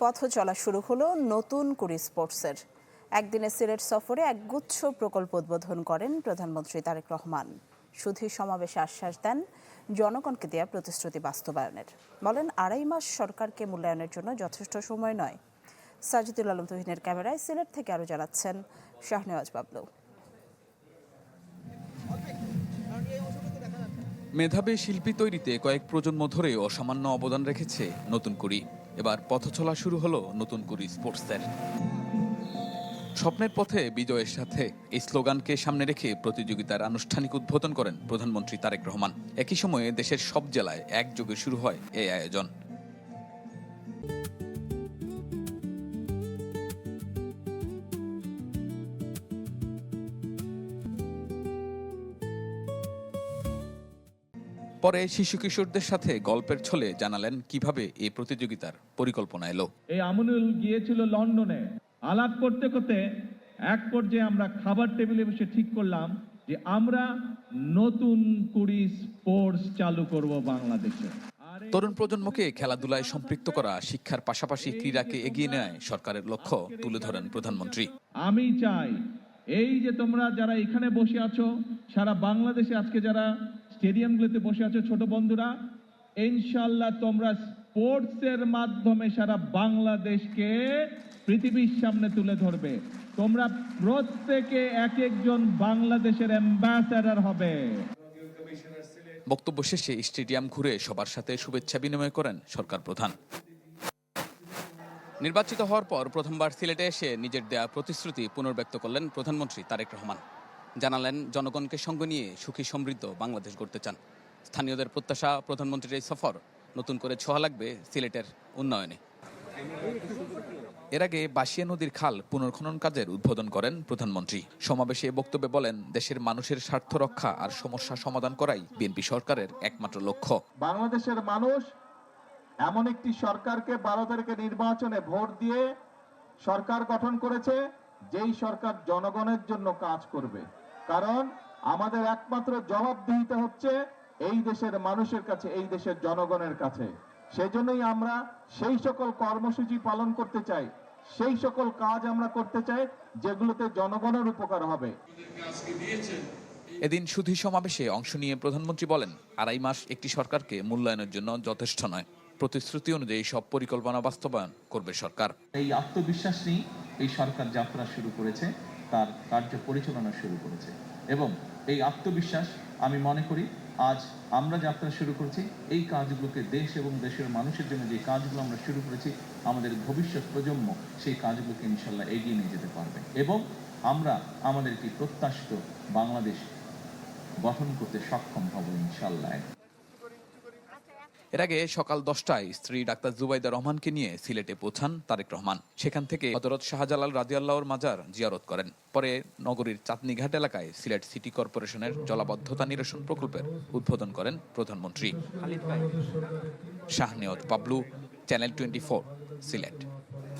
পথ চলা শুরু হলো নতুন কুড়ি স্পোর্টসের। একদিনের সিলেট সফরে একগুচ্ছ প্রকল্প উদ্বোধন করেন প্রধানমন্ত্রী তারেক রহমান। সুধী সমাবেশে আশ্বাস দেন জনগণকে দেয়া প্রতিশ্রুতি বাস্তবায়নের। বলেন, ২.৫ মাস সরকারকে মূল্যায়নের জন্য যথেষ্ট সময় নয়। সাজিদুল আলম তুহিনের ক্যামেরায় সিলেট থেকে আরও জানাচ্ছেন শাহনেওয়াজ বাবলু। মেধাবী শিল্পী তৈরিতে কয়েক প্রজন্ম ধরে অসামান্য অবদান রেখেছে নতুন কুড়ি। এবার পথ চলা শুরু হলো নতুন কুড়ি স্পোর্টসের। স্বপ্নের পথে বিজয়ের সাথে এই স্লোগানকে সামনে রেখে প্রতিযোগিতার আনুষ্ঠানিক উদ্বোধন করেন প্রধানমন্ত্রী তারেক রহমান। একই সময়ে দেশের সব জেলায় একযোগে শুরু হয় এই আয়োজন। পরে শিশু কিশোরদের সাথে গল্পের ছলে জানালেন কিভাবে এই প্রতিযোগিতার পরিকল্পনা এলো। এই আমিনুল গিয়েছিল লন্ডনে, আলাপ করতে করতে এক পর্যায়ে আমরা খাবার টেবিলে বসে ঠিক করলাম যে আমরা নতুন কুড়ি স্পোর্টস চালু করব বাংলাদেশে। তরুণ প্রজন্মকে খেলাধুলায় সম্পৃক্ত করা, শিক্ষার পাশাপাশি ক্রীড়াকে এগিয়ে নেয় সরকারের লক্ষ্য তুলে ধরেন প্রধানমন্ত্রী। আমি চাই এই যে তোমরা যারা এখানে বসে আছো, সারা বাংলাদেশে আজকে যারা স্টেডিয়ামগুলোতে বসে আছো ছোট বন্ধুরা, ইনশাআল্লাহ তোমরা স্পোর্টসের মাধ্যমে সারা বাংলাদেশকে পৃথিবীর সামনে তুলে ধরবে। তোমরা প্রত্যেকে এক একজন বাংলাদেশের অ্যাম্বাসেডর হবে। বক্তব্য শেষে স্টেডিয়াম ঘুরে সবার সাথে শুভেচ্ছা বিনিময় করেন সরকার প্রধান। নির্বাচিত হওয়ার পর প্রথমবার সিলেটে এসে নিজের দেয়া প্রতিশ্রুতি পুনর্ব্যক্ত করলেন প্রধানমন্ত্রী তারেক রহমান। জানালেন, জনগণকে সঙ্গে নিয়ে সুখী সমৃদ্ধ বাংলাদেশ গড়তে চান। স্থানীয়দের প্রত্যাশা, প্রধানমন্ত্রীর এই সফর নতুন করে ছোঁয়া লাগবে সিলেটের উন্নয়নে। এর আগে বাঁশিয়া নদীর খাল পুনর্খনন কাজের উদ্বোধন করেন প্রধানমন্ত্রী। সমাবেশে বক্তব্যে বলেন, দেশের মানুষের স্বার্থ রক্ষা আর সমস্যা সমাধান করাই বিএনপি সরকারের একমাত্র লক্ষ্য। বাংলাদেশের মানুষ এমন একটি সরকারকে 12 তারিখে নির্বাচনে ভোট দিয়ে সরকার গঠন করেছে, যেই সরকার জনগণের জন্য কাজ করবে। কারণ আমাদের একমাত্র জবাবদিহিতা হচ্ছে এই দেশের মানুষের কাছে, এই দেশের জনগণের কাছে। সেজন্যই আমরা সেই সকল কর্মসূচি পালন করতে চাই, সেই সকল কাজ আমরা করতে চাই যেগুলোতে জনগণের উপকার হবে। এদিন সুধী সমাবেশে অংশ নিয়ে প্রধানমন্ত্রী বলেন, ২.৫ মাস একটি সরকারকে মূল্যায়নের জন্য যথেষ্ট নয়। প্রতিশ্রুতি অনুযায়ী সব পরিকল্পনা বাস্তবায়ন করবে সরকার। এই আত্মবিশ্বাস নিয়ে এই সরকার যাত্রা শুরু করেছে, তার কার্য পরিচালনা শুরু করেছে এবং এই আত্মবিশ্বাস আমি মনে করি আজ আমরা যাত্রা শুরু করেছি, এই কাজগুলোকে দেশ এবং দেশের মানুষের জন্য যে কাজগুলো আমরা শুরু করেছি, আমাদের ভবিষ্যৎ প্রজন্ম সেই কাজগুলোকে ইনশাল্লাহ এগিয়ে নিয়ে যেতে পারবে এবং আমরা আমাদের কি প্রত্যাশিত বাংলাদেশ গঠন করতে সক্ষম হব ইনশাল্লাহ। এর আগে সকাল 10টায় স্ত্রী ডাক্তার জুবাইদা রহমানকে নিয়ে সিলেটে পৌঁছান তারেক রহমান। সেখান থেকে হযরত শাহজালাল রাদিয়াল্লাহুর মাজার জিয়ারত করেন। পরে নগরীর চাঁদনীঘাট এলাকায় সিলেট সিটি কর্পোরেশনের জলাবদ্ধতা নিরসন প্রকল্পের উদ্বোধন করেন প্রধানমন্ত্রী। শাহনেওয়াজ বাবলু, চ্যানেল 24, সিলেট।